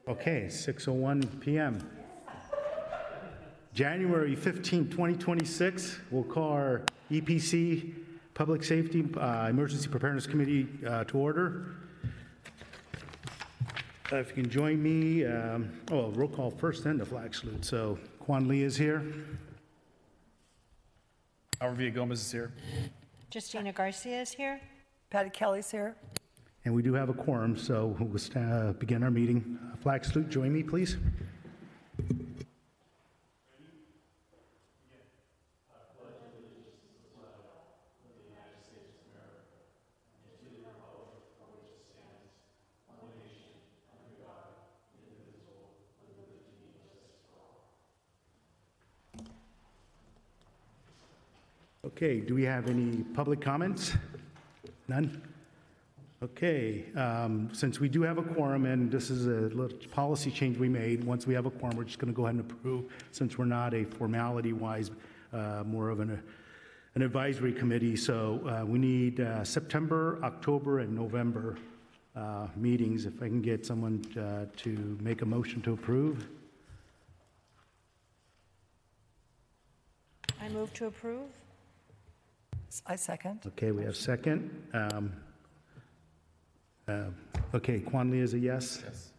Okay, 6:01 p.m. January 15, 2026, we'll call our EPC Public Safety Emergency Preparedness Committee to order. If you can join me, roll call first, then the flag salute. So Quan Lee is here. Alvia Gomez is here. Justina Garcia is here. Patty Kelly's here. And we do have a quorum, so we'll begin our meeting. Flag salute, join me, please. Okay, do we have any public comments? None? Okay, since we do have a quorum, and this is a little policy change we made, once we have a quorum, we're just going to go ahead and approve, since we're not a formality-wise, more of an advisory committee. So we need September, October, and November meetings. If I can get someone to make a motion to approve. I move to approve. I second. Okay, we have second. Okay, Quan Lee is a yes? Yes.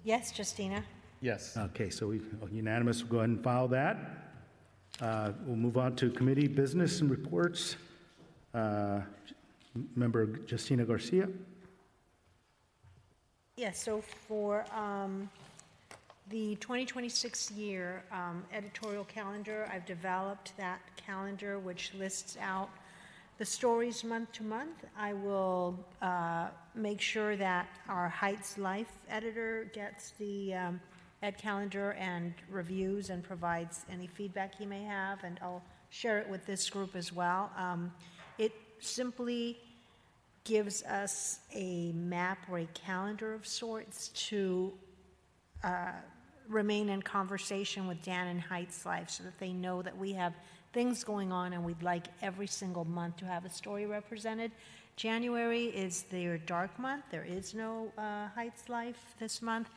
Yes, Justina. Yes. Okay, so we unanimous. We'll go ahead and file that. We'll move on to committee business and reports. Member Justina Garcia. Yes, so for the 2026 year editorial calendar, I've developed that calendar which lists out the stories month to month. I will make sure that our Heights Life editor gets the ed calendar and reviews and provides any feedback he may have, and I'll share it with this group as well. It simply gives us a map or a calendar of sorts to remain in conversation with Dan and Heights Life so that they know that we have things going on and we'd like every single month to have a story represented. January is their dark month. There is no Heights Life this month.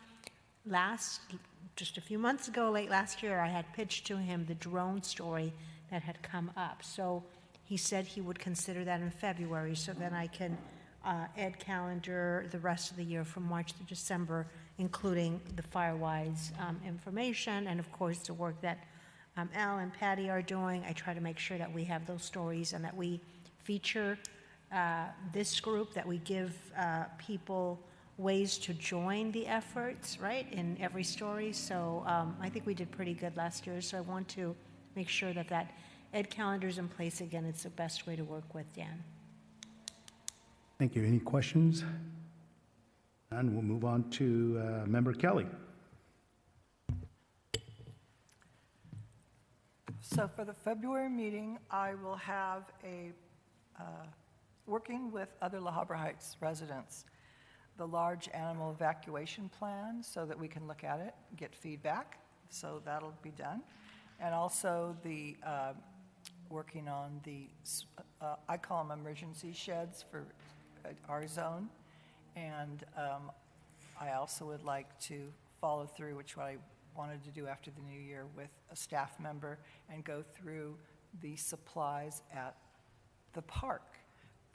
Just a few months ago, late last year, I had pitched to him the drone story that had come up. So he said he would consider that in February, so then I can ed calendar the rest of the year from March to December, including the Firewise information and, of course, the work that Al and Patty are doing. I try to make sure that we have those stories and that we feature this group, that we give people ways to join the efforts, right, in every story. So I think we did pretty good last year, so I want to make sure that that ed calendar is in place again. It's the best way to work with Dan. Thank you. Any questions? And we'll move on to Member Kelly. So for the February meeting, I will have a, working with other La Habra Heights residents, the large animal evacuation plan so that we can look at it, get feedback. So that'll be done. And also the working on the, I call them emergency sheds for our zone. And I also would like to follow through, which I wanted to do after the new year, with a staff member and go through the supplies at the park.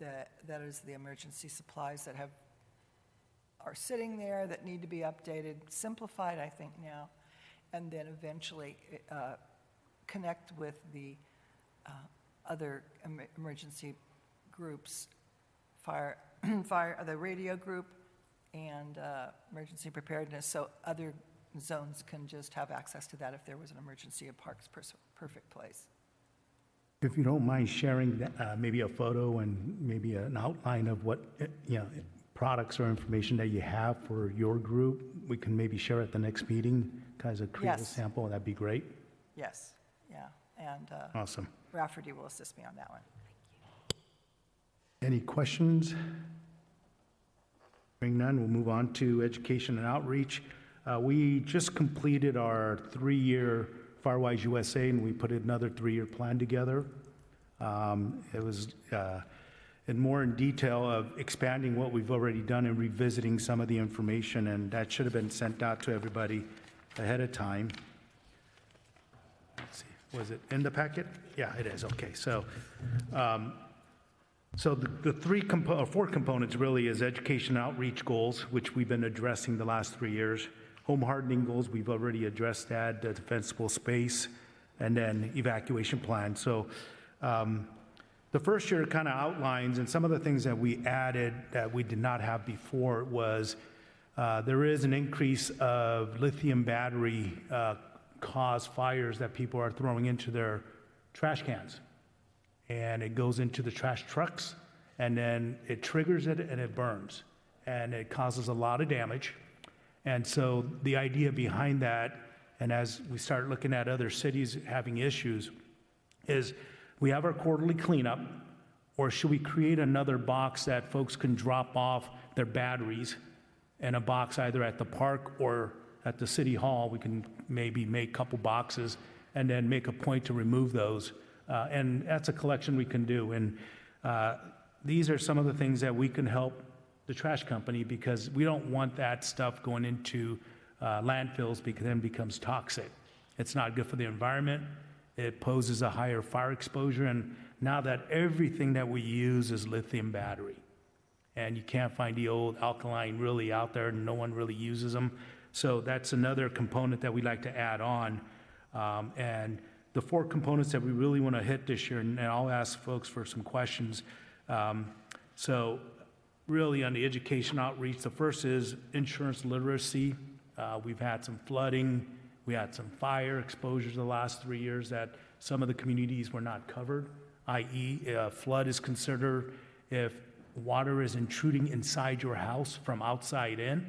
That is the emergency supplies that are sitting there that need to be updated, simplified, I think now, and then eventually connect with the other emergency groups, the radio group and emergency preparedness, so other zones can just have access to that if there was an emergency. A park's perfect place. If you don't mind sharing maybe a photo and maybe an outline of what products or information that you have for your group, we can maybe share at the next meeting, kind of create a sample. That'd be great. Yes, yeah, and awesome. Rafferty will assist me on that one. Any questions? Hearing none, we'll move on to education and outreach. We just completed our 3-year Firewise USA, and we put another 3-year plan together. It and more in detail of expanding what we've already done and revisiting some of the information, and that should have been sent out to everybody ahead of time. Let's see, was it in the packet? Yeah, it is, okay. So the four components really is education outreach goals, which we've been addressing the last 3 years. Home hardening goals, we've already addressed that, the defensible space, and then evacuation plan. So the first year kind of outlines, and some of the things that we added that we did not have before was there is an increase of lithium battery caused fires that people are throwing into their trash cans. And it goes into the trash trucks, and then it triggers it and it burns. And it causes a lot of damage. And so the idea behind that, and as we start looking at other cities having issues, is we have our quarterly cleanup, or should we create another box that folks can drop off their batteries in a box either at the park or at the city hall? We can maybe make a couple boxes and then make a point to remove those. And that's a collection we can do. And these are some of the things that we can help the trash company, because we don't want that stuff going into landfills, because then it becomes toxic. It's not good for the environment. It poses a higher fire exposure. And now that everything that we use is lithium battery, and you can't find the old alkaline really out there, and no one really uses them. So that's another component that we like to add on. And the four components that we really want to hit this year, and I'll ask folks for some questions. So really on the education outreach, the first is insurance literacy. We've had some flooding, we had some fire exposures the last 3 years that some of the communities were not covered, i.e. Flood is considered if water is intruding inside your house from outside in,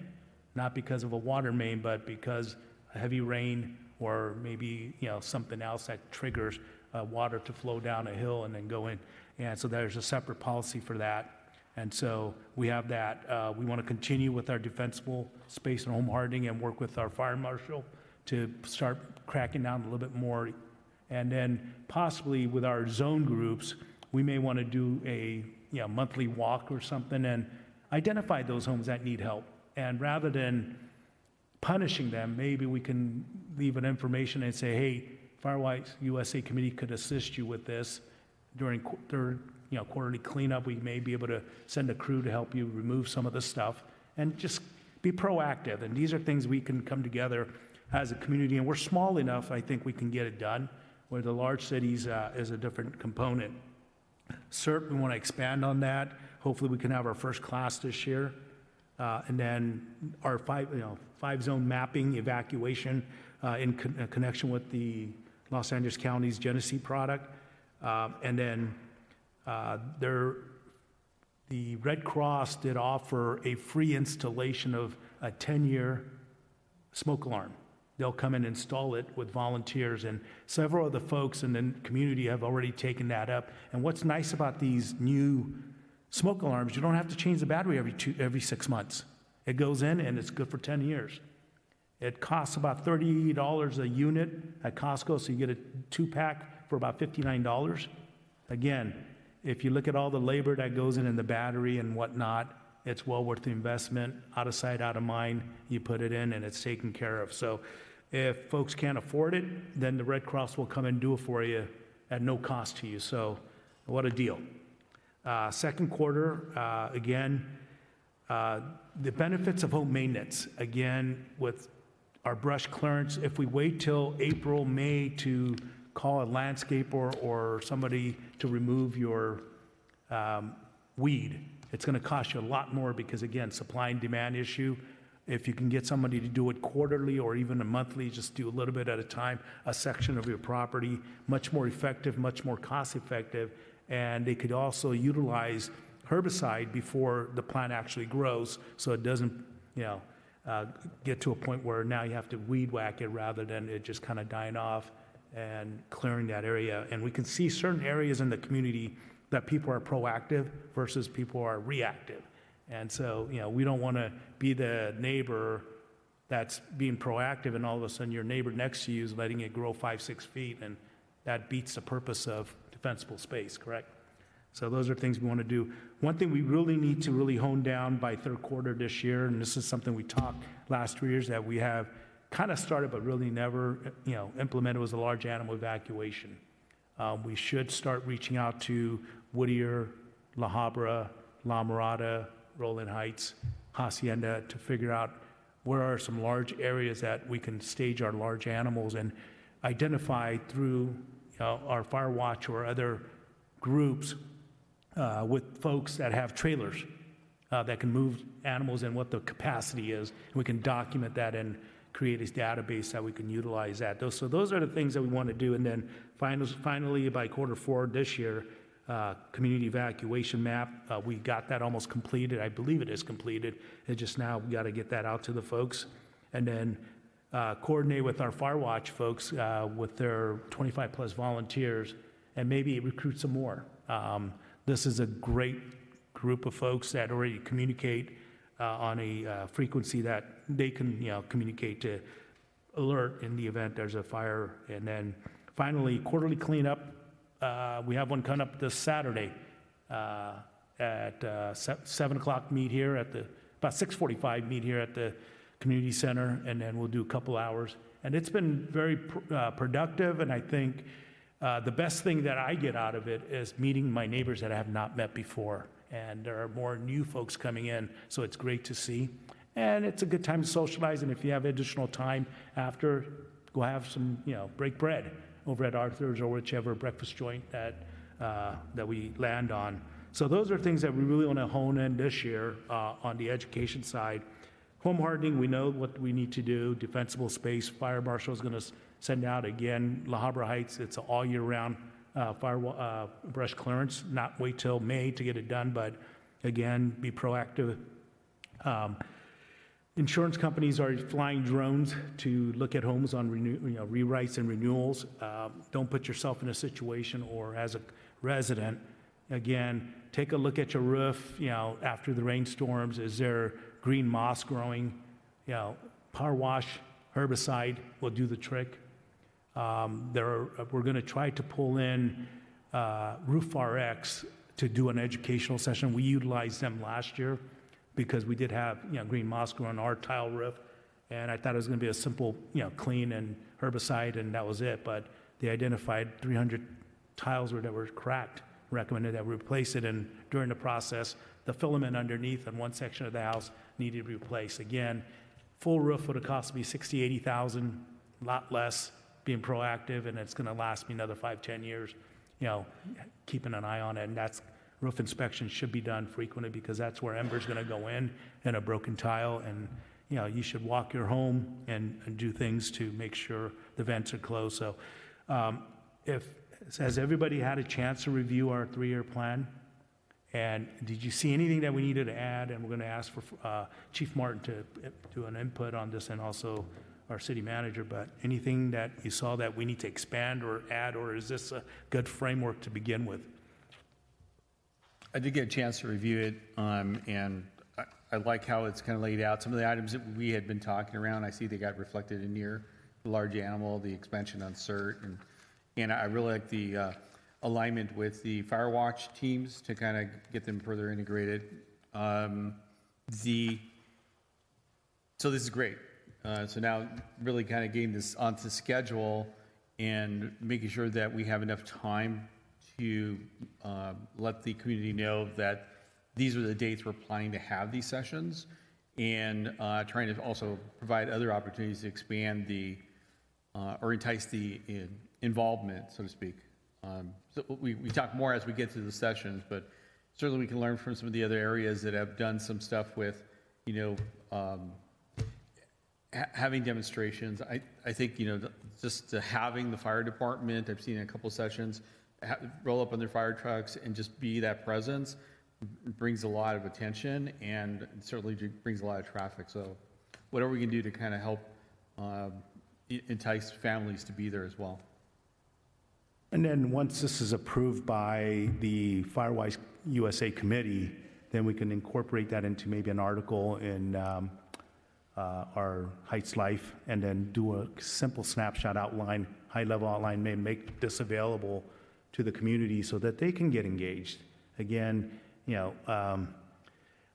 not because of a water main, but because a heavy rain or maybe something else that triggers water to flow down a hill and then go in. And so there's a separate policy for that. And so we have that. We want to continue with our defensible space and home hardening and work with our fire marshal to start cracking down a little bit more. And then possibly with our zone groups, we may want to do a monthly walk or something and identify those homes that need help. And rather than punishing them, maybe we can leave an information and say, hey, Firewise USA Committee could assist you with this during quarterly cleanup. We may be able to send a crew to help you remove some of the stuff and just be proactive. And these are things we can come together as a community, and we're small enough, I think we can get it done, where the large cities is a different component. CERT, we want to expand on that. Hopefully we can have our first class this year. And then our five zone mapping evacuation in connection with the Los Angeles County's Genesee product. And then the Red Cross did offer a free installation of a 10-year smoke alarm. They'll come and install it with volunteers, and several of the folks in the community have already taken that up. And what's nice about these new smoke alarms, you don't have to change the battery every 6 months. It goes in and it's good for 10 years. It costs about $30 a unit at Costco, so you get a 2-pack for about $59. Again, if you look at all the labor that goes in the battery and whatnot, it's well worth the investment. Out of sight, out of mind, you put it in and it's taken care of. So if folks can't afford it, then the Red Cross will come and do it for you at no cost to you. So what a deal. Second quarter, again, the benefits of home maintenance. Again, with our brush clearance, if we wait till April, May to call a landscaper or somebody to remove your weed, it's going to cost you a lot more because, again, supply and demand issue. If you can get somebody to do it quarterly or even a monthly, just do a little bit at a time, a section of your property, much more effective, much more cost effective. And they could also utilize herbicide before the plant actually grows, so it doesn't, get to a point where now you have to weed whack it rather than it just kind of dying off and clearing that area. And we can see certain areas in the community that people are proactive versus people are reactive. And so, we don't want to be the neighbor that's being proactive and all of a sudden your neighbor next to you is letting it grow 5-6 feet, and that beats the purpose of defensible space, correct? So those are things we want to do. One thing we really need to really hone down by third quarter this year, and this is something we talked last 2 years that we have kind of started but really never, implemented, was a large animal evacuation. We should start reaching out to Whittier, La Habra, La Mirada, Roland Heights, Hacienda to figure out where are some large areas that we can stage our large animals and identify through our fire watch or other groups with folks that have trailers that can move animals and what the capacity is. And we can document that and create a database that we can utilize that. So those are the things that we want to do. And then finally, by Q4 this year, community evacuation map, we got that almost completed. I believe it is completed. It's just now we got to get that out to the folks. And then coordinate with our Fire Watch folks with their 25 plus volunteers and maybe recruit some more. This is a great group of folks that already communicate on a frequency that they can communicate to alert in the event there's a fire. And then finally, quarterly cleanup. We have one coming up this Saturday at 7 o'clock meet here at about 6:45 meet here at the community center, and then we'll do a couple hours. And it's been very productive, and I think the best thing that I get out of it is meeting my neighbors that I have not met before. And there are more new folks coming in, so it's great to see. And it's a good time to socialize, and if you have additional time after, go have some, break bread over at Arthur's or whichever breakfast joint that we land on. So those are things that we really want to hone in this year on the education side. Home hardening, we know what we need to do. Defensible space, fire marshal is going to send out again. La Habra Heights, it's an all year round fire brush clearance. Not wait till May to get it done, but again, be proactive. Insurance companies are flying drones to look at homes on rewrites and renewals. Don't put yourself in a situation, or as a resident, again, take a look at your roof. After the rainstorms, is there green moss growing? Power wash, herbicide will do the trick. We're going to try to pull in Roof RX to do an educational session. We utilized them last year because we did have green moss growing on our tile roof, and I thought it was going to be a simple clean and herbicide, and that was it. But they identified 300 tiles that were cracked, recommended that we replace it, and during the process, the filament underneath on one section of the house needed to be replaced. Again, full roof would have cost me $60,000, $80,000, a lot less. Being proactive, and it's going to last me another 5-10 years. Keeping an eye on it, and that's roof inspection should be done frequently because that's where ember's going to go in a broken tile, and you should walk your home and do things to make sure the vents are closed. So, has everybody had a chance to review our 3-year plan? And did you see anything that we needed to add? And we're going to ask for Chief Martin to do an input on this, and also our city manager, but anything that you saw that we need to expand or add, or is this a good framework to begin with? I did get a chance to review it, and I like how it's kind of laid out. Some of the items that we had been talking around, I see they got reflected in here. The large animal, the expansion on CERT, and I really like the alignment with the fire watch teams to kind of get them further integrated. So this is great. So now really kind of getting this onto schedule and making sure that we have enough time to let the community know that these are the dates we're planning to have these sessions, and trying to also provide other opportunities to expand or entice the involvement, so to speak. So we talk more as we get to the sessions, but certainly we can learn from some of the other areas that have done some stuff with, having demonstrations. I think, just having the fire department, I've seen a couple sessions, roll up on their fire trucks and just be that presence brings a lot of attention and certainly brings a lot of traffic. So whatever we can do to kind of help entice families to be there as well. And then once this is approved by the Firewise USA committee, then we can incorporate that into maybe an article in our Heights Life, and then do a simple snapshot outline, high-level outline, make this available to the community so that they can get engaged. Again,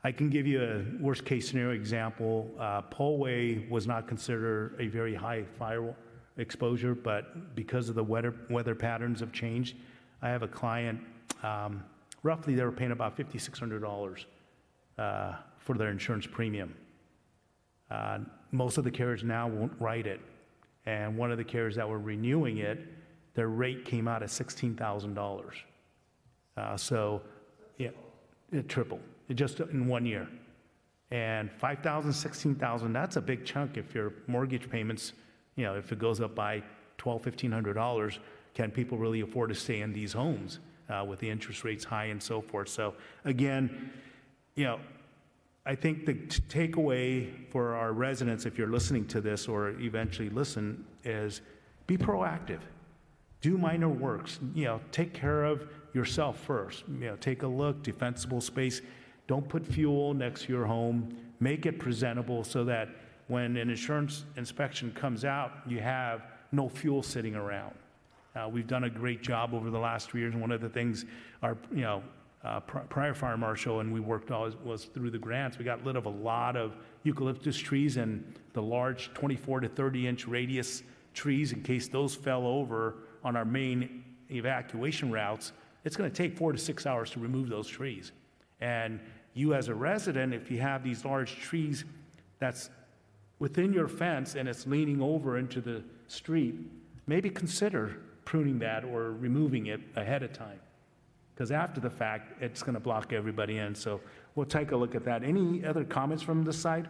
I can give you a worst-case scenario example. Polway was not considered a very high fire exposure, but because of the weather patterns have changed, I have a client, roughly they were paying about $5,600 for their insurance premium. Most of the carriers now won't write it, and one of the carriers that were renewing it, their rate came out at $16,000. So, yeah, it tripled, just in 1 year. And $5,000, $16,000, that's a big chunk if your mortgage payments, if it goes up by $1,200, $1,500, can people really afford to stay in these homes with the interest rates high and so forth? So again, I think the takeaway for our residents, if you're listening to this or eventually listen, is be proactive. Do minor works. Take care of yourself first. Take a look, defensible space. Don't put fuel next to your home. Make it presentable so that when an insurance inspection comes out, you have no fuel sitting around. We've done a great job over the last 3 years. And one of the things our prior fire marshal and we worked on was through the grants. We got rid of a lot of eucalyptus trees and the large 24 to 30-inch radius trees in case those fell over on our main evacuation routes. It's going to take 4 to 6 hours to remove those trees. And you as a resident, if you have these large trees that's within your fence and it's leaning over into the street, maybe consider pruning that or removing it ahead of time. Because after the fact, it's going to block everybody in. So we'll take a look at that. Any other comments from this side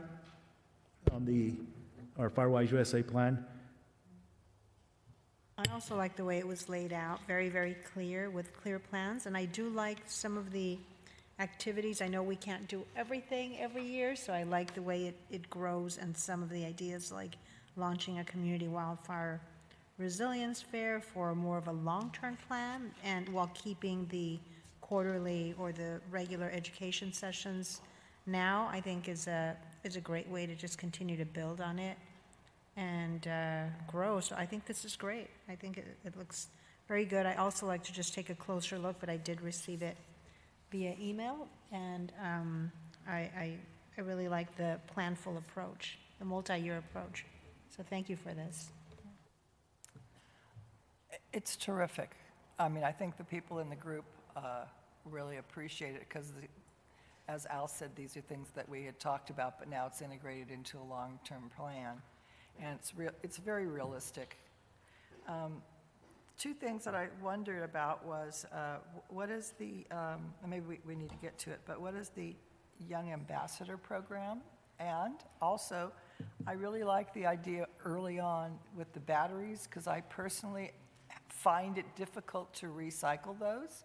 on our Firewise USA plan? I also like the way it was laid out, very, very clear with clear plans. And I do like some of the activities. I know we can't do everything every year, so I like the way it grows and some of the ideas like launching a community wildfire resilience fair for more of a long-term plan, and while keeping the quarterly or the regular education sessions now, I think is a great way to just continue to build on it and grow. So I think this is great. I think it looks very good. I also like to just take a closer look, but I did receive it via email, and I really like the planful approach, the multi-year approach. So thank you for this. It's terrific. I mean, I think the people in the group really appreciate it because, as Al said, these are things that we had talked about, but now it's integrated into a long-term plan. And it's very realistic. Two things that I wondered about was, what is the, maybe we need to get to it, but what is the Young Ambassador Program? And also, I really like the idea early on with the batteries, because I personally find it difficult to recycle those.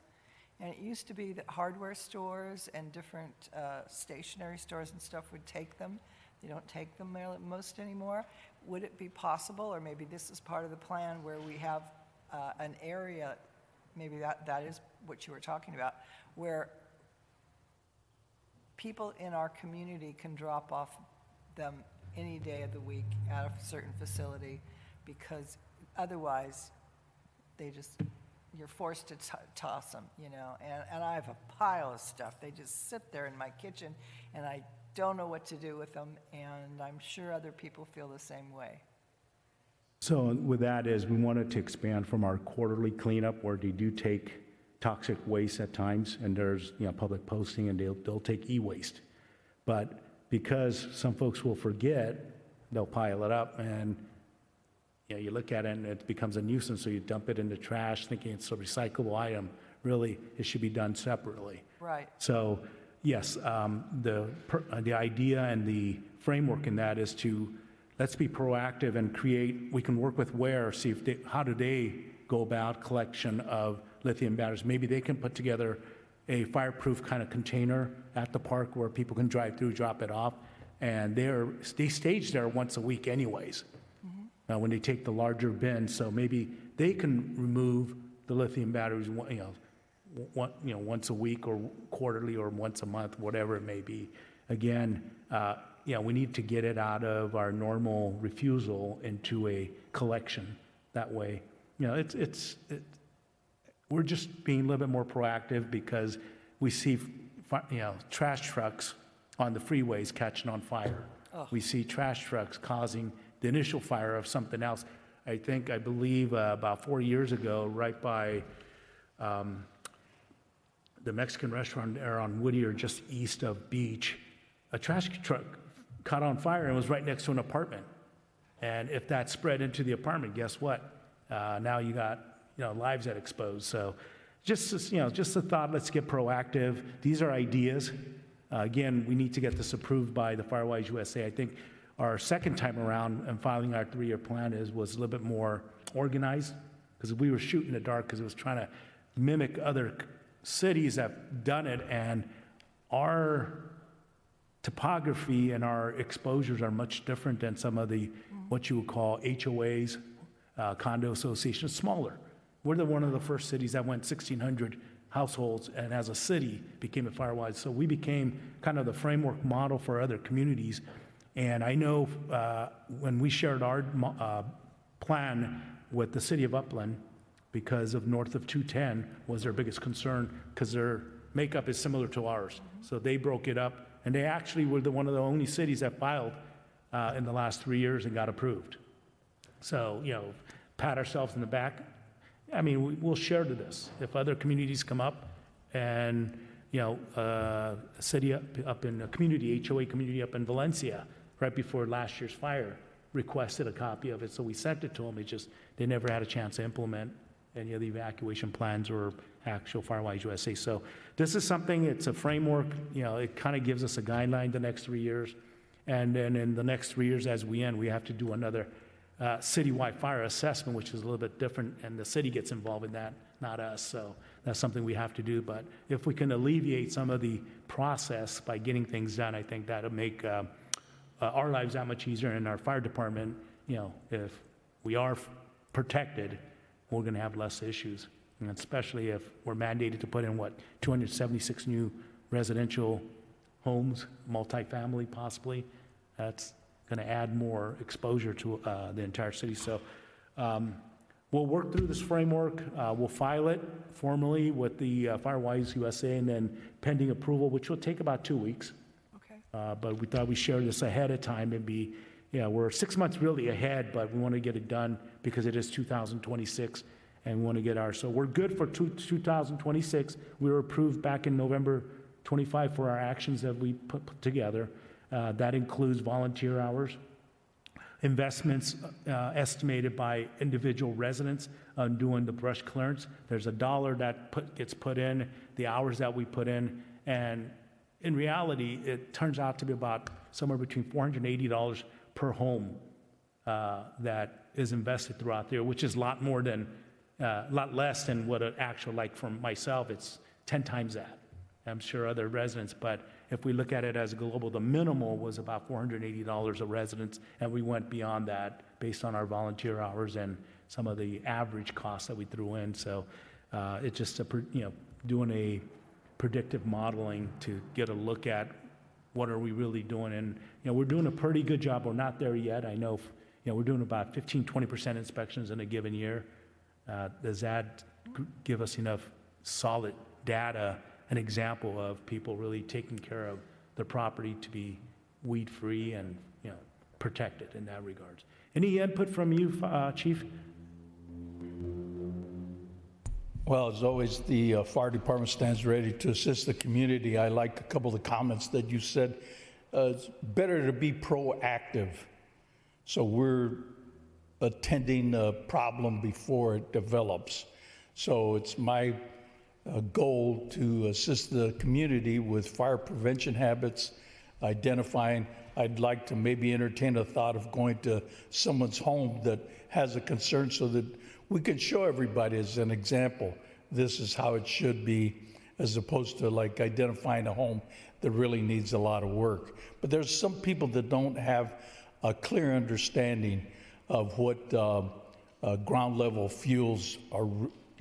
And it used to be that hardware stores and different stationery stores and stuff would take them. They don't take them most anymore. Would it be possible, or maybe this is part of the plan, where we have an area, maybe that is what you were talking about, where people in our community can drop off them any day of the week at a certain facility, because otherwise you're forced to toss them, and I have a pile of stuff. They just sit there in my kitchen, and I don't know what to do with them, and I'm sure other people feel the same way. So with that is, we wanted to expand from our quarterly cleanup, where they do take toxic waste at times, and there's public posting, and they'll take e-waste. But because some folks will forget, they'll pile it up, and you look at it and it becomes a nuisance, so you dump it in the trash thinking it's a recyclable item. Really, it should be done separately. Right. So yes, the idea and the framework in that is to, let's be proactive and we can work with Ware, see how do they go about collection of lithium batteries. Maybe they can put together a fireproof kind of container at the park where people can drive through, drop it off, and they stage there once a week anyways. When they take the larger bin, so maybe they can remove the lithium batteries, once a week or quarterly or once a month, whatever it may be. Again, we need to get it out of our normal refusal into a collection. That way, we're just being a little bit more proactive, because we see, trash trucks on the freeways catching on fire. We see trash trucks causing the initial fire of something else. I believe about 4 years ago, right by the Mexican restaurant there on Whittier, just east of Beach, a trash truck caught on fire and was right next to an apartment. And if that spread into the apartment, guess what? Now you got, lives that exposed. So just a thought, let's get proactive. These are ideas. Again, we need to get this approved by the Firewise USA. I think our second time around and filing our 3-year plan was a little bit more organized, because we were shooting in the dark because it was trying to mimic other cities that have done it, and our topography and our exposures are much different than some of the, what you would call HOAs, condo associations, smaller. We're one of the first cities that went 1,600 households, and as a city became a Firewise. So we became kind of the framework model for other communities. And I know when we shared our plan with the city of Upland, because of north of 210 was their biggest concern, because their makeup is similar to ours. So they broke it up, and they actually were one of the only cities that filed in the last 3 years and got approved. So, pat ourselves in the back. I mean, we'll share to this. If other communities come up and, a city up in a community, HOA community up in Valencia, right before last year's fire, requested a copy of it. So we sent it to them. They never had a chance to implement any of the evacuation plans or actual Firewise USA. So this is something, it's a framework, it kind of gives us a guideline the next 3 years. And then in the next 3 years as we end, we have to do another citywide fire assessment, which is a little bit different, and the city gets involved in that, not us. So that's something we have to do. But if we can alleviate some of the process by getting things done, I think that'll make our lives that much easier. And our fire department, if we are protected, we're going to have less issues. And especially if we're mandated to put in, 276 new residential homes, multifamily possibly. That's going to add more exposure to the entire city. So we'll work through this framework. We'll file it formally with the Firewise USA, and then pending approval, which will take about 2 weeks. Okay. But we thought we'd share this ahead of time and be, we're 6 months really ahead, but we want to get it done because it is 2026, and we want to get ours. So we're good for 2026. We were approved back in November 25 for our actions that we put together. That includes volunteer hours, investments estimated by individual residents on doing the brush clearance. There's $1 that gets put in, the hours that we put in, and in reality, it turns out to be about somewhere between $480 per home that is invested throughout there, which is a lot less than what an actual, like for myself, it's 10 times that. I'm sure other residents, but if we look at it as a global, the minimal was about $480 a residence, and we went beyond that based on our volunteer hours and some of the average costs that we threw in. So it's just doing a predictive modeling to get a look at what are we really doing, and we're doing a pretty good job. We're not there yet. I know we're doing about 15-20% inspections in a given year. Does that give us enough solid data? An example of people really taking care of their property to be weed-free and, protected in that regards. Any input from you, Chief? Well, as always, the fire department stands ready to assist the community. I like a couple of the comments that you said. It's better to be proactive. So we're attending a problem before it develops. So it's my goal to assist the community with fire prevention habits, identifying. I'd like to maybe entertain a thought of going to someone's home that has a concern so that we can show everybody as an example, this is how it should be, as opposed to like identifying a home that really needs a lot of work. But there's some people that don't have a clear understanding of what ground level fuels are,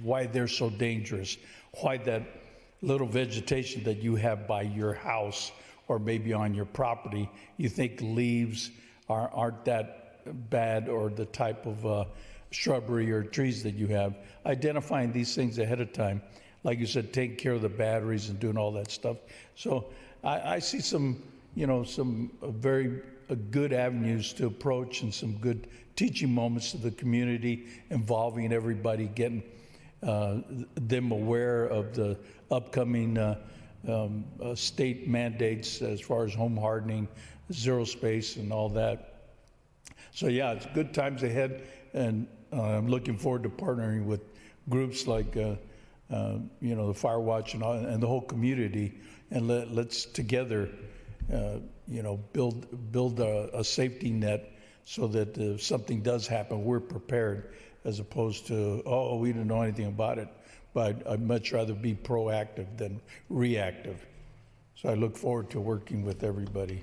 why they're so dangerous, why that little vegetation that you have by your house or maybe on your property, you think leaves aren't that bad, or the type of shrubbery or trees that you have. Identifying these things ahead of time. like you said, taking care of the batteries and doing all that stuff. So I see some, some very good avenues to approach and some good teaching moments to the community, involving everybody, getting them aware of the upcoming state mandates as far as home hardening, zero space, and all that. So yeah, it's good times ahead, and I'm looking forward to partnering with groups like the Fire Watch and the whole community, and let's together build a safety net so that if something does happen, we're prepared, as opposed to, oh, we didn't know anything about it. But I'd much rather be proactive than reactive. So I look forward to working with everybody.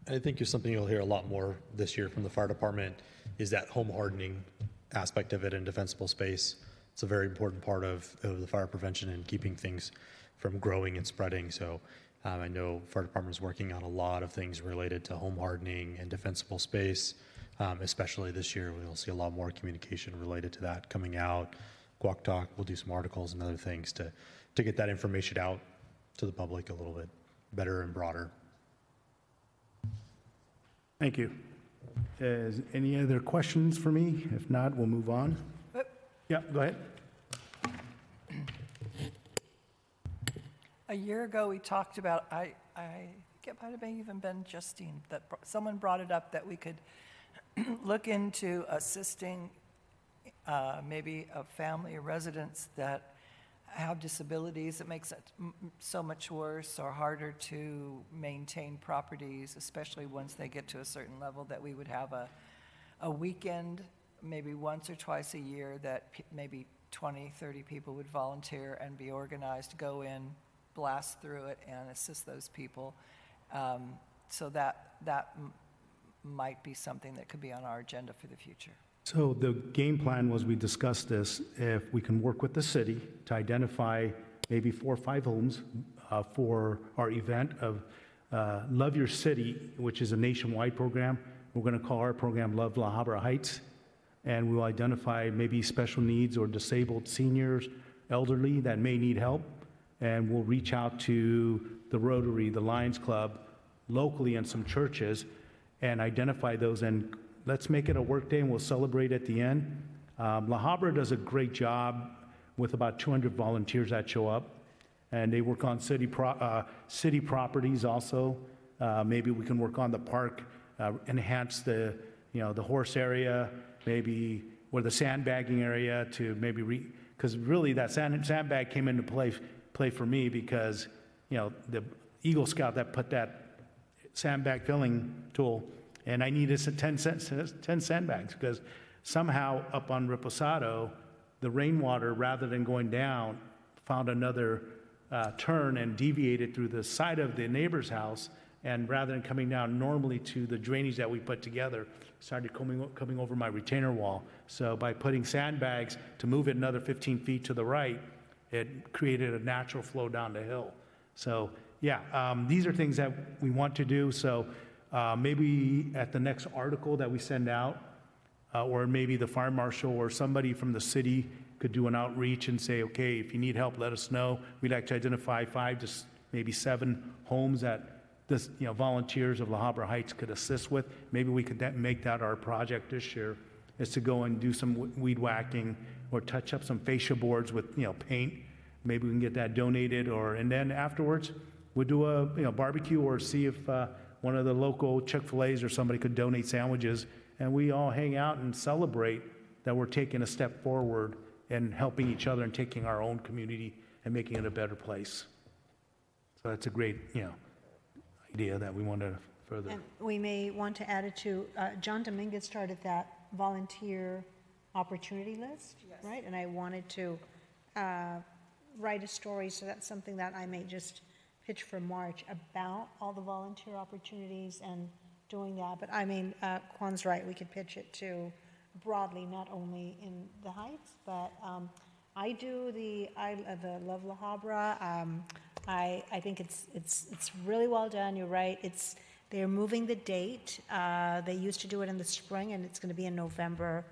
I think it's something you'll hear a lot more this year from the fire department is that home hardening aspect of it in defensible space. It's a very important part of the fire prevention and keeping things from growing and spreading. So I know fire department is working on a lot of things related to home hardening and defensible space. Especially this year, we'll see a lot more communication related to that coming out. Guac Talk, we'll do some articles and other things to get that information out to the public a little bit better and broader. Thank you. Is any other questions for me? If not, we'll move on. Yeah, go ahead. A year ago, we talked about, I think it might have even been Justine, that someone brought it up that we could look into assisting maybe a family or residents that have disabilities. It makes it so much worse or harder to maintain properties, especially once they get to a certain level, that we would have a weekend, maybe once or twice a year, that maybe 20, 30 people would volunteer and be organized to go in, blast through it, and assist those people. So that might be something that could be on our agenda for the future. So the game plan was, we discussed this, if we can work with the city to identify maybe 4 or 5 homes for our event of Love Your City, which is a nationwide program. We're going to call our program Love La Habra Heights, and we'll identify maybe special needs or disabled seniors, elderly that may need help, and we'll reach out to the Rotary, the Lions Club, locally, and some churches, and identify those, and let's make it a work day, and we'll celebrate at the end. La Habra does a great job with about 200 volunteers that show up, and they work on city properties also. Maybe we can work on the park, enhance the horse area, maybe, or the sandbagging area, to maybe because really that sandbag came into play for me, because the Eagle Scout that put that sandbag filling tool, and I needed 10 sandbags, because somehow up on Reposado, the rainwater, rather than going down, found another turn and deviated through the side of the neighbor's house, and rather than coming down normally to the drainage that we put together, started coming over my retainer wall. So by putting sandbags to move it another 15 feet to the right, it created a natural flow down the hill. So yeah, these are things that we want to do. So maybe at the next article that we send out, or maybe the fire marshal or somebody from the city could do an outreach and say, okay, if you need help, let us know. We'd like to identify 5 to maybe 7 homes that this, volunteers of La Habra Heights could assist with. Maybe we could make that our project this year, is to go and do some weed whacking or touch up some fascia boards with, paint. Maybe we can get that donated, and then afterwards we'll do a barbecue, or see if one of the local Chick-fil-A's or somebody could donate sandwiches, and we all hang out and celebrate that we're taking a step forward and helping each other and taking our own community and making it a better place. So that's a great, idea that we want to further. And we may want to add it to, John Dominguez started that volunteer opportunity list, right? And I wanted to write a story, so that's something that I may just pitch for March, about all the volunteer opportunities and doing that. But I mean, Juan's right, we could pitch it to broadly, not only in the Heights, but I do the Love La Habra. I think it's really well done. You're right. They're moving the date. They used to do it in the spring, and it's going to be in November.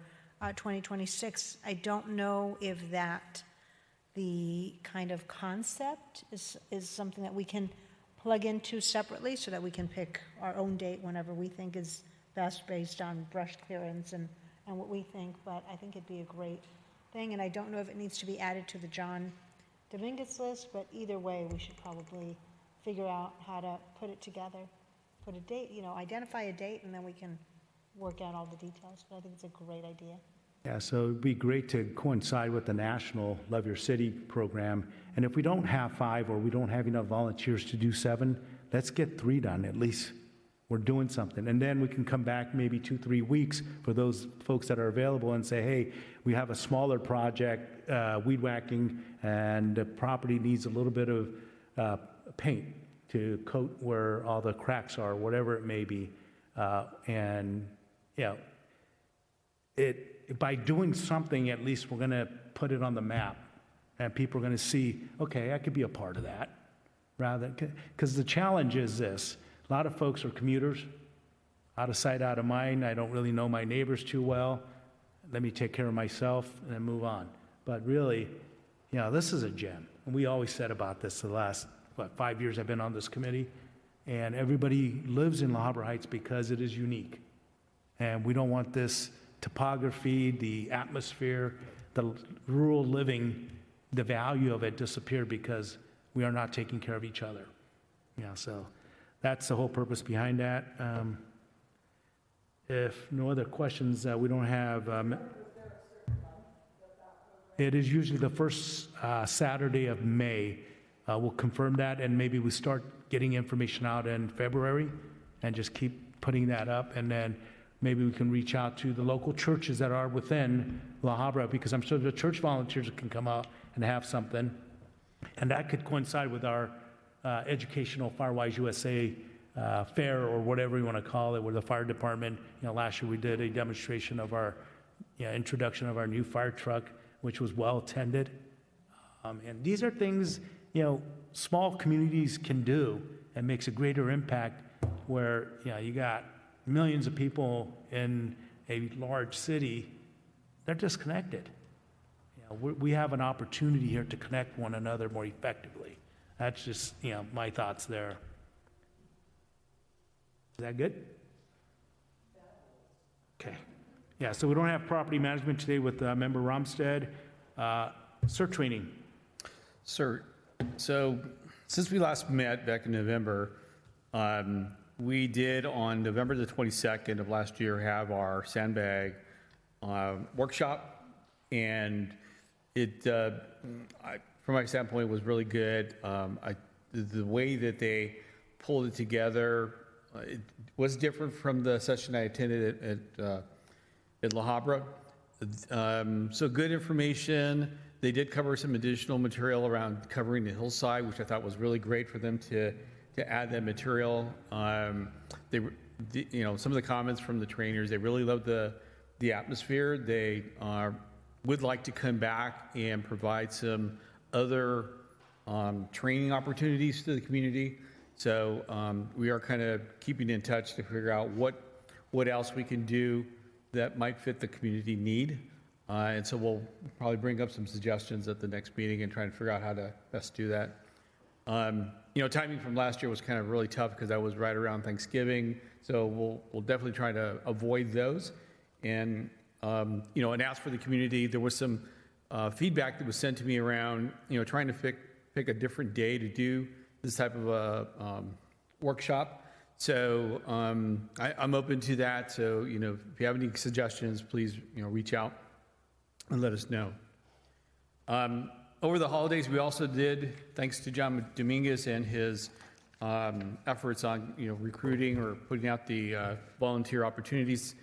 2026. I don't know if that, the kind of concept is something that we can plug into separately so that we can pick our own date whenever we think is best based on brush clearance and what we think, but I think it'd be a great thing, and I don't know if it needs to be added to the John Dominguez list, but either way, we should probably figure out how to put it together, put a date, identify a date, and then we can work out all the details, but I think it's a great idea. Yeah, so it'd be great to coincide with the national Love Your City program. And if we don't have 5 or we don't have enough volunteers to do 7, let's get 3 done. At least we're doing something. And then we can come back maybe 2-3 weeks for those folks that are available and say, hey, we have a smaller project, weed whacking, and the property needs a little bit of paint to coat where all the cracks are, whatever it may be. And, by doing something, at least we're going to put it on the map, and people are going to see, okay, I could be a part of that. Rather, because the challenge is this: a lot of folks are commuters, out of sight, out of mind. I don't really know my neighbors too well. Let me take care of myself and then move on. But really, this is a gem. And we always said about this the last 5 years I've been on this committee, and everybody lives in La Habra Heights because it is unique, and we don't want this topography, the atmosphere, the rural living, the value of it disappear because we are not taking care of each other. So that's the whole purpose behind that. If no other questions, we don't have. It is usually the first Saturday of May. We'll confirm that, and maybe we start getting information out in February and just keep putting that up, and then maybe we can reach out to the local churches that are within La Habra, because I'm sure the church volunteers can come out and have something. And that could coincide with our educational Firewise USA fair, or whatever you want to call it, where the fire department, last year we did a demonstration of our introduction of our new fire truck, which was well attended. And these are things, small communities can do and makes a greater impact, where, you got millions of people in a large city, they're disconnected. We have an opportunity here to connect one another more effectively. That's just, my thoughts there. Is that good? Okay. Yeah, so we don't have property management today with Member Romstead. CERT training. Sir, so since we last met back in November, we did on November the 22nd of last year have our sandbag workshop, and it, from my standpoint, was really good. The way that they pulled it together, it was different from the session I attended at La Habra. So good information. They did cover some additional material around covering the hillside, which I thought was really great for them to add that material. Some of the comments from the trainers, they really loved the atmosphere. They would like to come back and provide some other training opportunities to the community. So we are kind of keeping in touch to figure out what else we can do that might fit the community need. And so we'll probably bring up some suggestions at the next meeting and try and figure out how to best do that. Timing from last year was kind of really tough because that was right around Thanksgiving. So we'll definitely try to avoid those. And, and ask for the community. There was some feedback that was sent to me around, trying to pick a different day to do this type of a workshop. So I'm open to that. So, if you have any suggestions, please, reach out and let us know. Over the holidays, we also did, thanks to John Dominguez and his efforts on, recruiting or putting out the volunteer opportunities,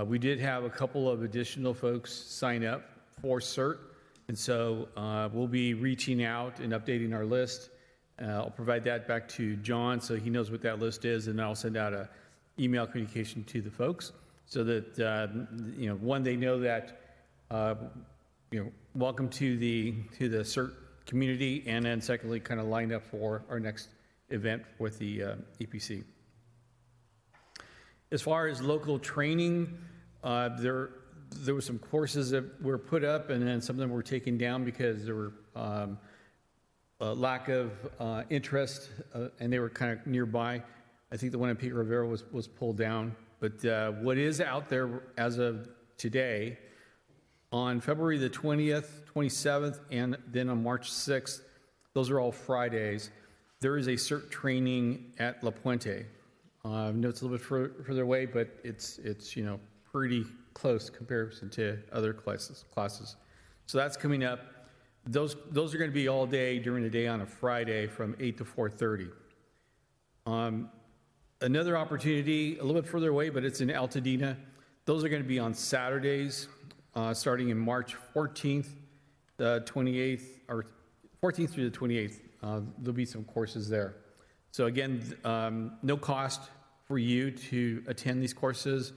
we did have a couple of additional folks sign up for CERT. And so we'll be reaching out and updating our list. I'll provide that back to John so he knows what that list is, and I'll send out an email communication to the folks so that, one, they know that, welcome to the CERT community, and then secondly, kind of lined up for our next event with the EPC. As far as local training, the There were some courses that were put up, and then some of them were taken down because there were a lack of interest, and they were kind of nearby. I think the one in Pete Rivera was pulled down. But what is out there as of today, on February the 20th, 27th, and then on March 6th, those are all Fridays, there is a CERT training at La Puente. I know it's a little bit further away, but it's pretty close comparison to other classes. So that's coming up. Those are going to be all day during the day on a Friday from 8 to 4:30. Another opportunity, a little bit further away, but it's in Altadena. Those are going to be on Saturdays, starting in March 14th, the 28th, or 14th through the 28th. There'll be some courses there. So again, no cost for you to attend these courses.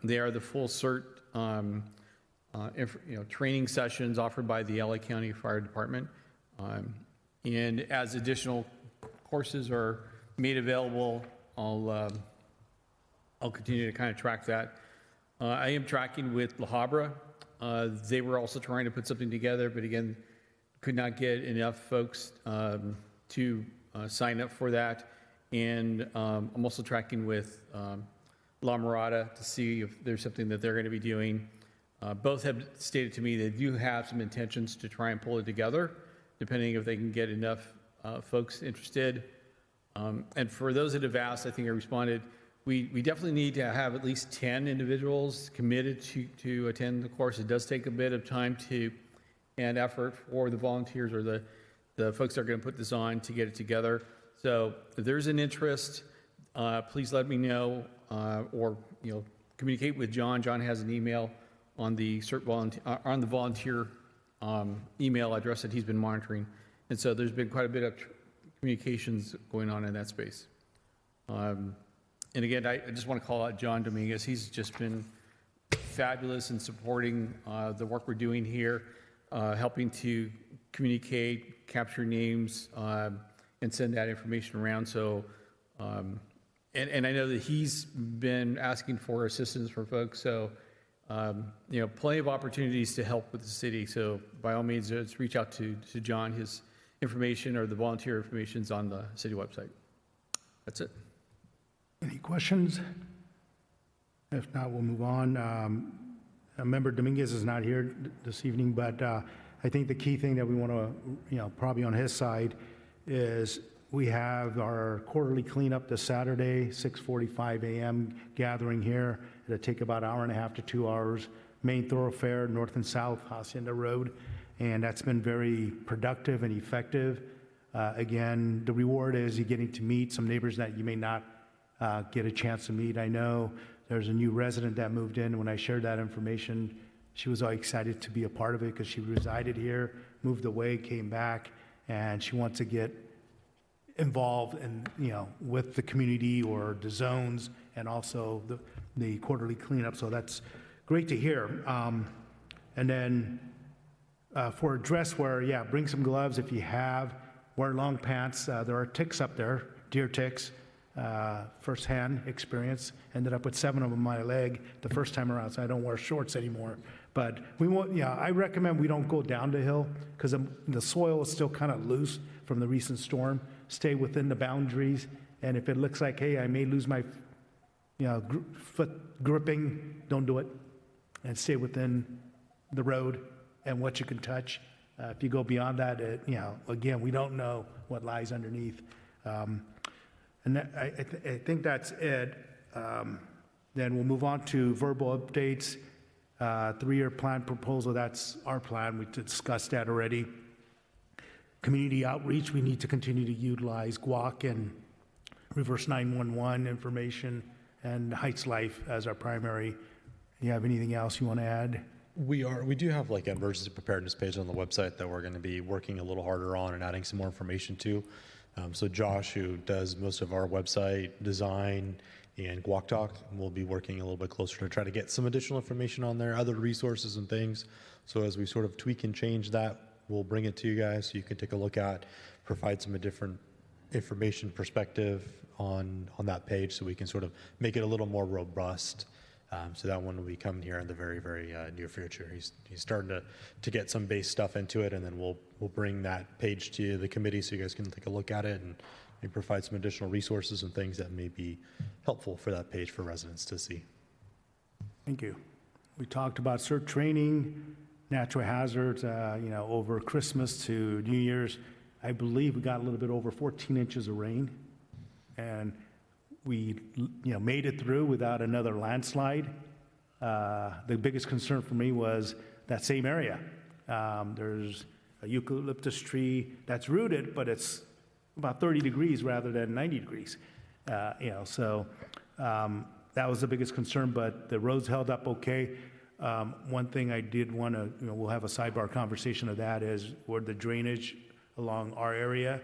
They are the full CERT training sessions offered by the LA County Fire Department. And as additional courses are made available, I'll continue to kind of track that. I am tracking with La Habra. They were also trying to put something together, but again, could not get enough folks to sign up for that. And I'm also tracking with La Mirada to see if there's something that they're going to be doing. Both have stated to me they do have some intentions to try and pull it together, depending if they can get enough folks interested. And for those that have asked, I think I responded, we definitely need to have at least 10 individuals committed to attend the course. It does take a bit of time and effort for the volunteers or the folks that are going to put this on to get it together. So if there's an interest, please let me know or communicate with John. John has an email on the volunteer email address that he's been monitoring. And so there's been quite a bit of communications going on in that space. And again, I just want to call out John Dominguez. He's just been fabulous in supporting the work we're doing here, helping to communicate, capture names, and send that information around. So, and I know that he's been asking for assistance from folks. So, plenty of opportunities to help with the city. So by all means, just reach out to John. His information or the volunteer information is on the city website. That's it. Any questions? If not, we'll move on. Member Dominguez is not here this evening, but I think the key thing that we want to, probably on his side, is we have our quarterly cleanup this Saturday, 6:45 a.m. gathering here. It'll take about an hour and a half to 2 hours. Main thoroughfare, north and south, Hacienda Road, and that's been very productive and effective. Again, the reward is you're getting to meet some neighbors that you may not get a chance to meet. I know there's a new resident that moved in. When I shared that information, she was all excited to be a part of it because she resided here, moved away, came back, and she wants to get involved in, with the community or the zones and also the quarterly cleanup. So that's great to hear. And then for dress wear, bring some gloves if you have. Wear long pants. There are ticks up there, deer ticks. First-hand experience. Ended up with 7 of them on my leg the first time around, so I don't wear shorts anymore. But we won't. I recommend we don't go down the hill because the soil is still kind of loose from the recent storm. Stay within the boundaries, and if it looks like, hey, I may lose my, foot gripping, don't do it, and stay within the road and what you can touch. If you go beyond that, again, we don't know what lies underneath. And I think that's it. Then we'll move on to verbal updates. 3-year plan proposal, that's our plan. We discussed that already. Community outreach, we need to continue to utilize GWAC and reverse 911 information and Heights Life as our primary. You have anything else you want to add? We do have like an emergency preparedness page on the website that we're going to be working a little harder on and adding some more information to. So Josh, who does most of our website design and Guac Talk, will be working a little bit closer to try to get some additional information on there, other resources and things. So as we sort of tweak and change that, we'll bring it to you guys so you can take a look at, provide some different information perspective on that page so we can sort of make it a little more robust So that one will be coming here in the very, very near future. He's starting to get some base stuff into it, and then we'll bring that page to the committee so you guys can take a look at it and maybe provide some additional resources and things that may be helpful for that page for residents to see. Thank you. We talked about CERT training, natural hazards, over Christmas to New Year's. I believe we got a little bit over 14 inches of rain, and we, made it through without another landslide. The biggest concern for me was that same area. There's a eucalyptus tree that's rooted, but it's about 30 degrees rather than 90 degrees. So that was the biggest concern, but the roads held up okay. One thing I did want to, we'll have a sidebar conversation of that is where the drainage along our area.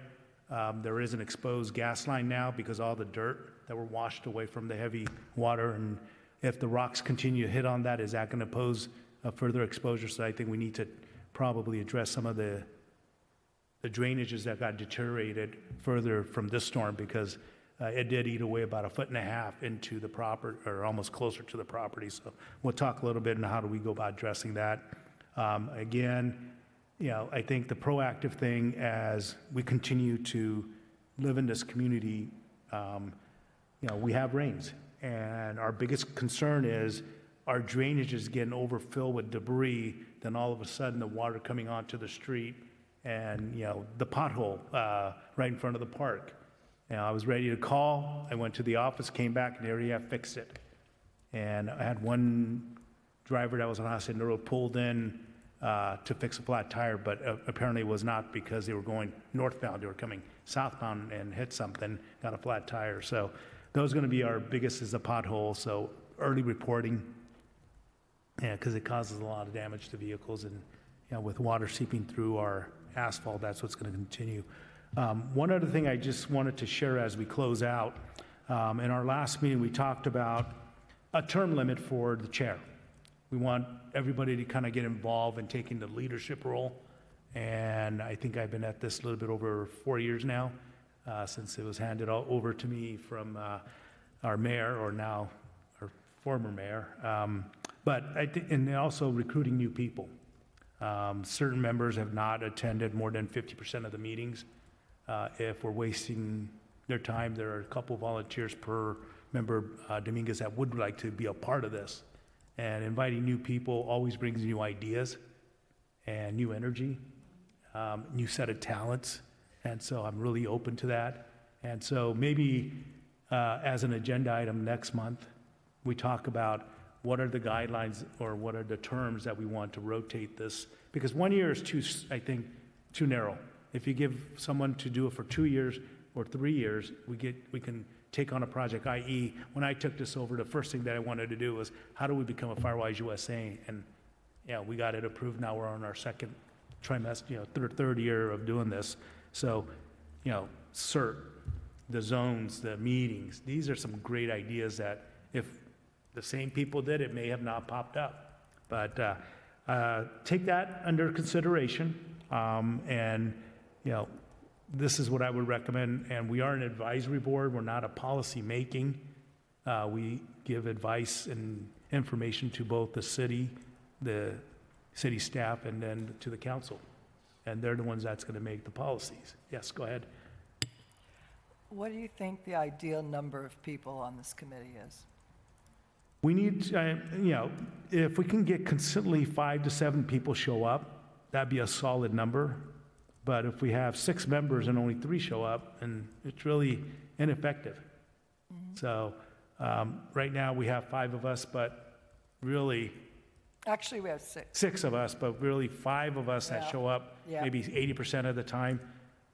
There is an exposed gas line now because all the dirt that were washed away from the heavy water, and if the rocks continue to hit on that, is that going to pose a further exposure? So I think we need to probably address some of the drainages that got deteriorated further from this storm, because it did eat away about 1.5 feet into the property, or almost closer to the property. So we'll talk a little bit on how do we go about addressing that. Again, I think the proactive thing as we continue to live in this community, we have rains, and our biggest concern is our drainage is getting overfilled with debris, then all of a sudden the water coming onto the street and, the pothole right in front of the park. I was ready to call. I went to the office, came back, and they already have fixed it. And I had one driver that was on Hacienda the road pulled in to fix a flat tire, but apparently it was not because they were going northbound. They were coming southbound and hit something, got a flat tire. So those are going to be our biggest, is the pothole. So early reporting, because it causes a lot of damage to vehicles, and with water seeping through our asphalt, that's what's going to continue. One other thing I just wanted to share as we close out, in our last meeting, we talked about a term limit for the chair. We want everybody to kind of get involved in taking the leadership role. And I think I've been at this a little bit over 4 years now, since it was handed all over to me from our mayor, or now our former mayor. But I think, and also recruiting new people. Certain members have not attended more than 50% of the meetings. If we're wasting their time, there are a couple volunteers per member, Dominguez, that would like to be a part of this. And inviting new people always brings new ideas and new energy, new set of talents. And so I'm really open to that. And so maybe as an agenda item next month, we talk about what are the guidelines or what are the terms that we want to rotate this. Because 1 year is too narrow. If you give someone to do it for 2 years or 3 years, we can take on a project, i.e., when I took this over, the first thing that I wanted to do was, how do we become a Firewise USA? And we got it approved. Now we're on our second trimester, third year of doing this. So, CERT, the zones, the meetings, these are some great ideas that if the same people did it, may have not popped up. But take that under consideration, and this is what I would recommend. And we are an advisory board. We're not a policy making. We give advice and information to both the city staff, and then to the council. And they're the ones that's going to make the policies. Yes, go ahead. What do you think the ideal number of people on this committee is? We need, if we can get consistently 5 to 7 people show up, that'd be a solid number. But if we have 6 members and only 3 show up, and it's really ineffective. Mm-hmm. So right now we have 5 of us, but really. Actually, we have 6. 6 of us, but really 5 of us that show up maybe 80% of the time.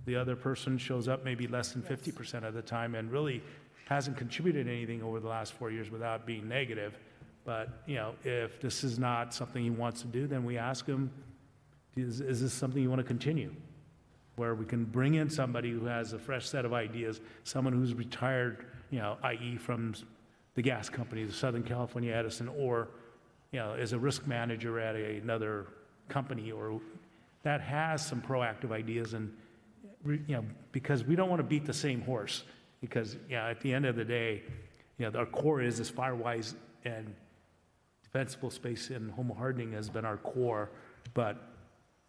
The other person shows up maybe less than 50% of the time, and really hasn't contributed anything over the last 4 years without being negative. But, if this is not something he wants to do, then we ask him, is this something you want to continue? Where we can bring in somebody who has a fresh set of ideas, someone who's retired, i.e. from the gas company, the Southern California Edison, or, is a risk manager at another company, or that has some proactive ideas. And, because we don't want to beat the same horse, because, at the end of the day, our core is Firewise, and defensible space and home hardening has been our core, but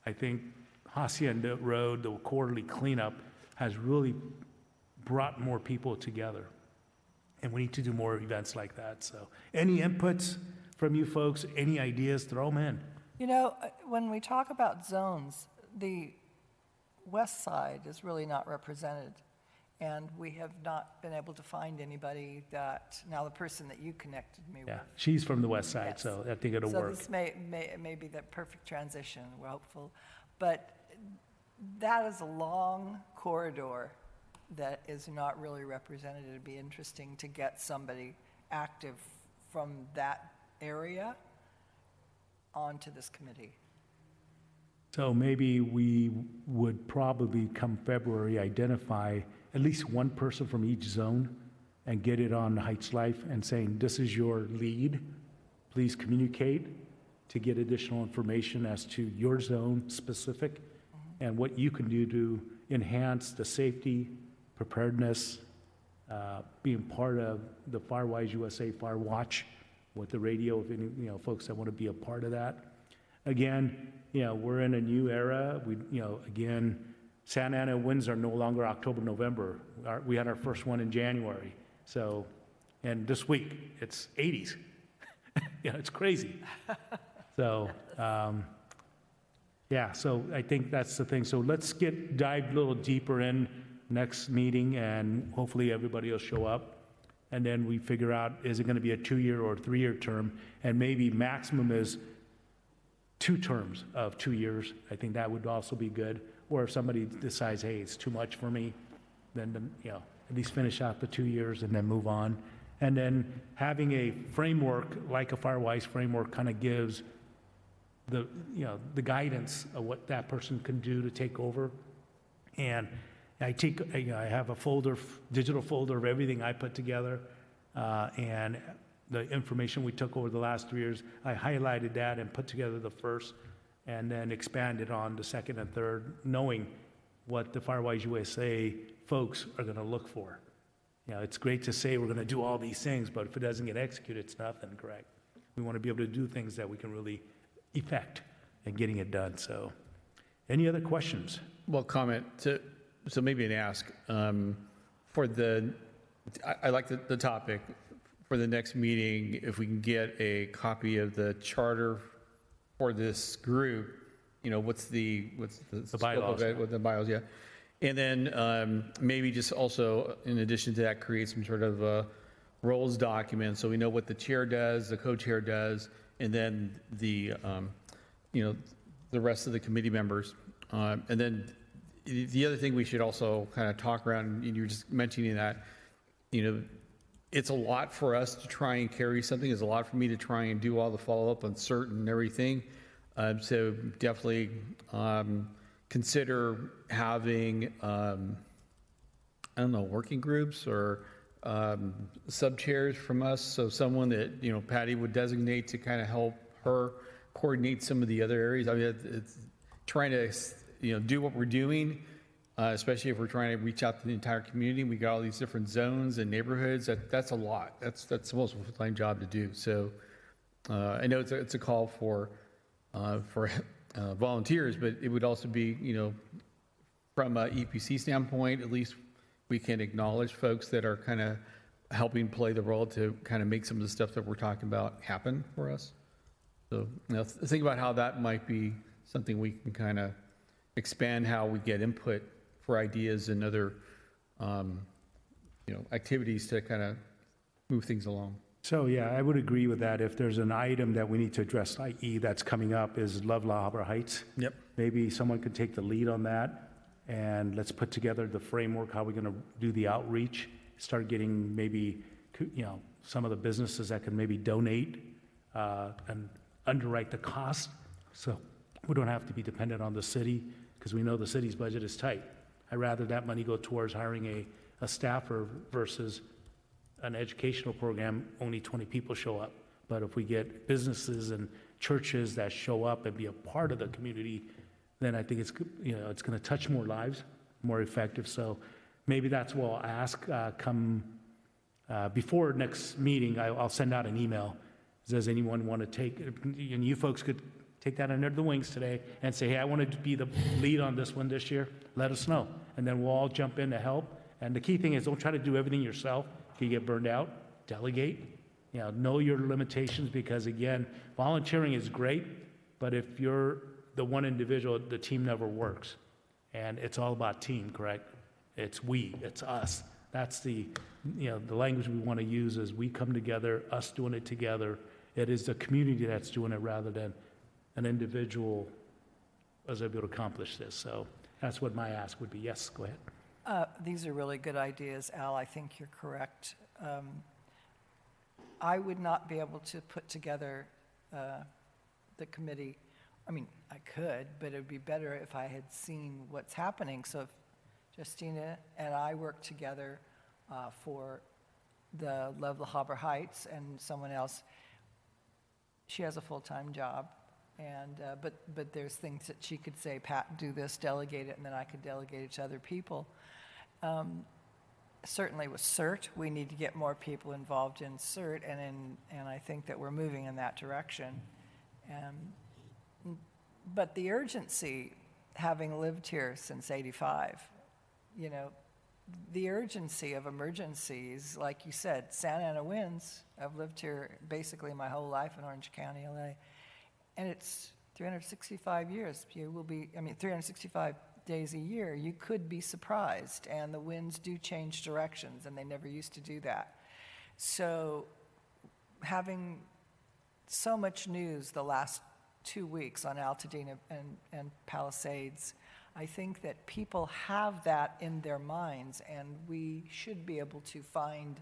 I think Hacienda Road, the quarterly cleanup, has really brought more people together. And we need to do more events like that. So any inputs from you folks, any ideas, throw them in. You know, when we talk about zones, the west side is really not represented. And we have not been able to find anybody that, now the person that you connected me with. Yeah, she's from the west side, Yes. so I think it'll So work. this may be the perfect transition, we're hopeful. But that is a long corridor that is not really represented. It'd be interesting to get somebody active from that area onto this committee. So maybe we would probably, come February, identify at least one person from each zone and get it on Heights Life and saying, this is your lead. Please communicate to get additional information as to your zone specific and what you can do to enhance the safety, preparedness, being part of the Firewise USA Fire Watch with the radio, if any, folks that want to be a part of that. Again, we're in a new era. Again, Santa Ana winds are no longer October, November. We had our first one in January. So, and this week, it's 80s. It's crazy. So, so I think that's the thing. So let's dive a little deeper in next meeting, and hopefully everybody will show up. And then we figure out, is it going to be a 2-year or 3-year term? And maybe maximum is 2 terms of 2 years. I think that would also be good. Or if somebody decides, hey, it's too much for me, then, at least finish out the 2 years and then move on. And then having a framework, like a Firewise framework, kind of gives the guidance of what that person can do to take over. And I have a folder, digital folder of everything I put together, and the information we took over the last 3 years. I highlighted that and put together the first, and then expanded on the second and third, knowing what the Firewise USA folks are going to look for. It's great to say we're going to do all these things, but if it doesn't get executed, it's nothing, correct? We want to be able to do things that we can really effect and getting it done. So, any other questions? Well, so maybe an ask. I like the topic. For the next meeting, if we can get a copy of the charter for this group, what's the scope bylaws. of it, with the bylaws, yeah. And then maybe just also, in addition to that, create some sort of roles document so we know what the chair does, the co-chair does, and then the rest of the committee members. And then the other thing we should also kind of talk around, and you were just mentioning that, it's a lot for us to try and carry something. It's a lot for me to try and do all the follow-up on certain everything. So definitely consider having, working groups or sub-chairs from us. So someone that, Patty would designate to kind of help her coordinate some of the other areas. I mean, it's trying to, do what we're doing, especially if we're trying to reach out to the entire community. We got all these different zones and neighborhoods. That's a lot. That's the most full-time job to do. So I know it's a call for volunteers, but it would also be, from a EPC standpoint, at least we can acknowledge folks that are kind of helping play the role to kind of make some of the stuff that we're talking about happen for us. So, think about how that might be something we can kind of expand how we get input for ideas and other, activities to kind of move things along. So, yeah, I would agree with that. If there's an item that we need to address, i.e. that's coming up, is Love La Habra Heights. Yep. Maybe someone could take the lead on that, and let's put together the framework, how we're going to do the outreach, start getting maybe, some of the businesses that can maybe donate and underwrite the cost, so we don't have to be dependent on the city, because we know the city's budget is tight. I'd rather that money go towards hiring a staffer versus an educational program, only 20 people show up. But if we get businesses and churches that show up and be a part of the community, then I think it's going to touch more lives, more effective. So maybe that's what I'll ask before next meeting. I'll send out an email Does anyone want to take, and you folks could take that under the wings today and say, hey, I want to be the lead on this one this year, let us know. And then we'll all jump in to help. And the key thing is don't try to do everything yourself. If you get burned out, delegate. Know your limitations, because again, volunteering is great, but if you're the one individual, the team never works. And it's all about team, correct? It's we, it's us. That's the language we want to use is we come together, us doing it together. It is the community that's doing it rather than an individual was able to accomplish this. So that's what my ask would be. Yes, go ahead. These are really good ideas, Al. I think you're correct. I would not be able to put together the committee. I mean, I could, but it would be better if I had seen what's happening. So if Justina and I work together for the Love La Habra Heights, and someone else, she has a full-time job, and but there's things that she could say, Pat, do this, delegate it, and then I could delegate it to other people. Certainly with CERT, we need to get more people involved in CERT, and I think that we're moving in that direction. But the urgency, having lived here since '85, the urgency of emergencies, like you said, Santa Ana winds. I've lived here basically my whole life in Orange County, LA, and it's 365 years. 365 days a year. You could be surprised, and the winds do change directions, and they never used to do that. So having so much news the last 2 weeks on Altadena and Palisades, I think that people have that in their minds, and we should be able to find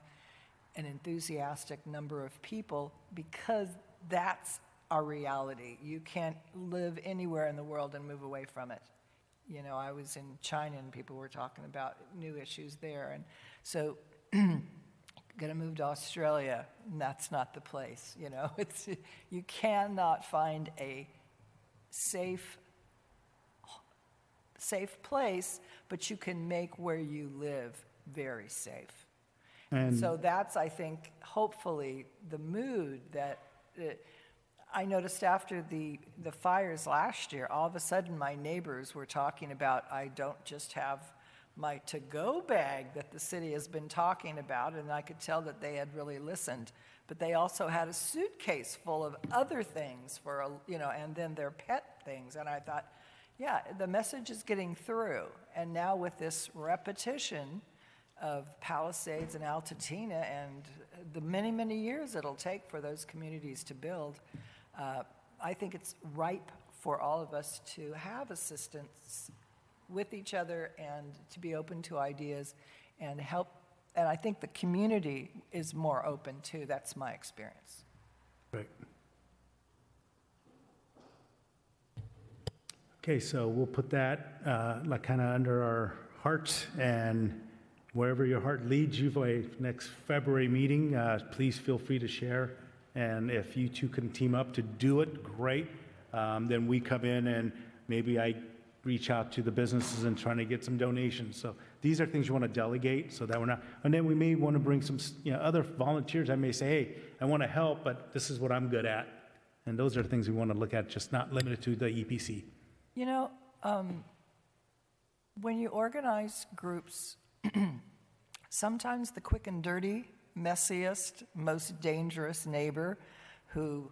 an enthusiastic number of people, because that's our reality. You can't live anywhere in the world and move away from it. I was in China and people were talking about new issues there, and so going to move to Australia, and that's not the place. You cannot find a safe place, but you can make where you live very safe. And So that's, I think, hopefully the mood that I noticed after the fires last year. All of a sudden, my neighbors were talking about, I don't just have my to-go bag that the city has been talking about, and I could tell that they had really listened, but they also had a suitcase full of other things and then their pet things. And I thought, yeah, the message is getting through. And now with this repetition of Palisades and Altadena and the many, many years it'll take for those communities to build, I think it's ripe for all of us to have assistance with each other and to be open to ideas and help. And I think the community is more open too. That's my experience. right. Okay, so we'll put that kind of under our hearts, and wherever your heart leads you by next February meeting, please feel free to share. And if you two can team up to do it, great. Then we come in and maybe I reach out to the businesses and trying to get some donations. So these are things you want to delegate so that we're not, and then we may want to bring some other volunteers. I may say, hey, I want to help, but this is what I'm good at. And those are things we want to look at, just not limited to the EPC. When you organize groups, sometimes the quick and dirty, messiest, most dangerous neighbor who,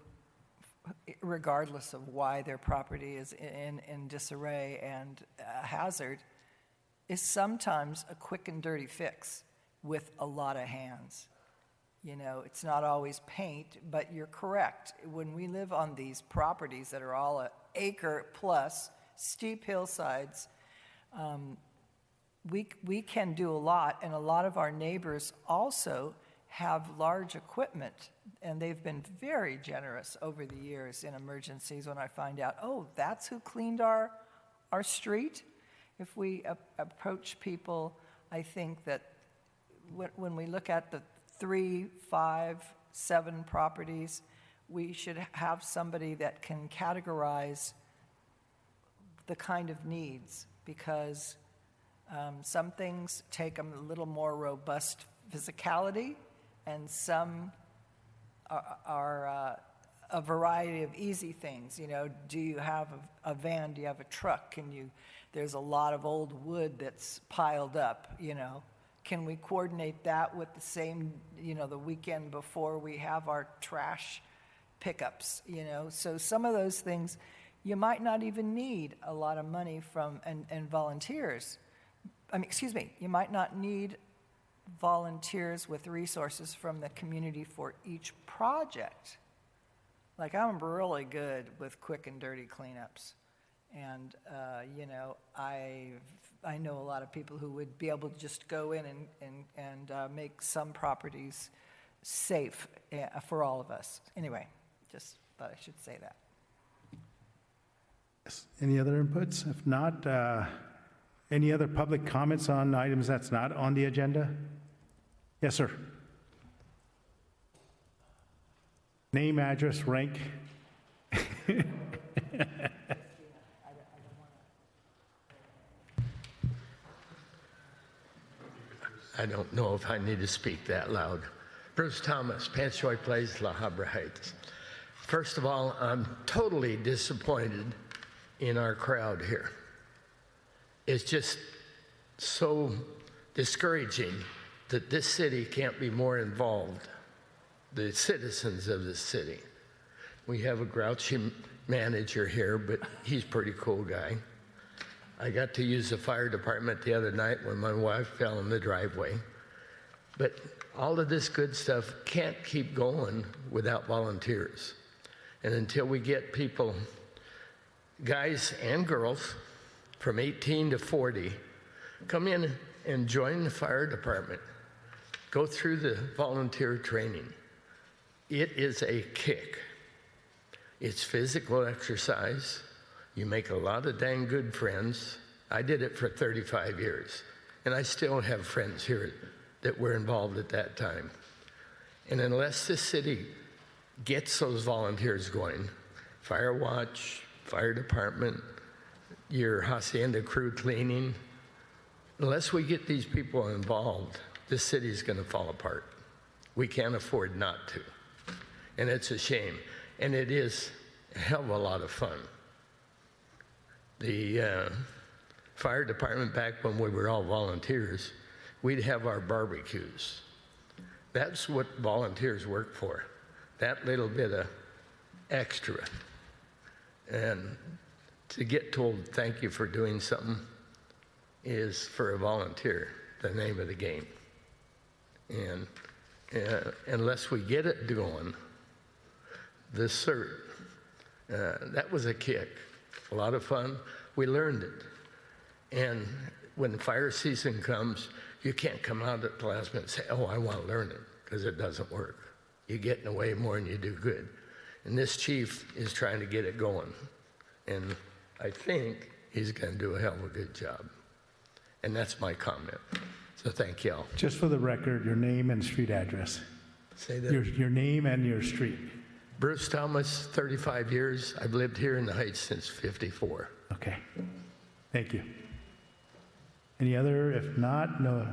regardless of why their property is in disarray and a hazard, is sometimes a quick and dirty fix with a lot of hands. It's not always paint, but you're correct. When we live on these properties that are all an acre plus, steep hillsides, we can do a lot, and a lot of our neighbors also have large equipment, and they've been very generous over the years in emergencies. When I find out, oh, that's who cleaned our street. If we approach people, I think that when we look at the 3, 5, 7 properties, we should have somebody that can categorize the kind of needs, because some things take a little more robust physicality, and some are a variety of easy things. You know, do you have a van? Do you have a truck? There's a lot of old wood that's piled up, you know. Can we coordinate that with the same, you know, the weekend before we have our trash pickups, you know? So some of those things, you might not even need a lot of money from, and volunteers. Excuse me, you might not need volunteers with resources from the community for each project. Like, I'm really good with quick and dirty cleanups. And, you know, I know a lot of people who would be able to just go in and make some properties safe for all of us. Anyway, just thought I should say that. Any other inputs? If not, any other public comments on items that's not on the agenda? Yes, sir. Name, address, rank. I don't know if I need to speak that loud. Bruce Thomas, Panchoy Place, La Habra Heights. First of all, I'm totally disappointed in our crowd here. It's just so discouraging that this city can't be more involved, the citizens of the city. We have a grouchy manager here, but he's a pretty cool guy. I got to use the fire department the other night when my wife fell in the driveway. But all of this good stuff can't keep going without volunteers. And until we get people, guys and girls, from 18 to 40, come in and join the fire department. Go through the volunteer training. It is a kick. It's physical exercise. You make a lot of dang good friends. I did it for 35 years, and I still have friends here that were involved at that time. And unless the city gets those volunteers going, fire watch, fire department, your hacienda crew cleaning, unless we get these people involved, this city's going to fall apart. We can't afford not to. And it's a shame. And it is a hell of a lot of fun. The fire department, back when we were all volunteers, we'd have our barbecues. That's what volunteers work for, that little bit of extra. And to get told thank you for doing something is, for a volunteer, the name of the game. And unless we get it going, the CERT, that was a kick, a lot of fun. We learned it. And when fire season comes, you can't come out at the last minute and say, oh, I want to learn it, because it doesn't work. You get in the way more than you do good. And this chief is trying to get it going. And I think he's going to do a hell of a good job. And that's my comment. So thank y'all. Just for the record, your name and street address. Say that. Your name and your street. Bruce Thomas, 35 years. I've lived here in the Heights since '54. Okay. Thank you. Any other? If not, no,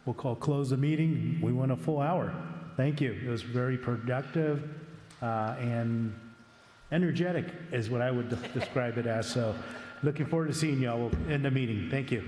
we'll close the meeting. We went a full hour. Thank you. It was very productive and energetic is what I would describe it as. So looking forward to seeing y'all. We'll end the meeting. Thank you.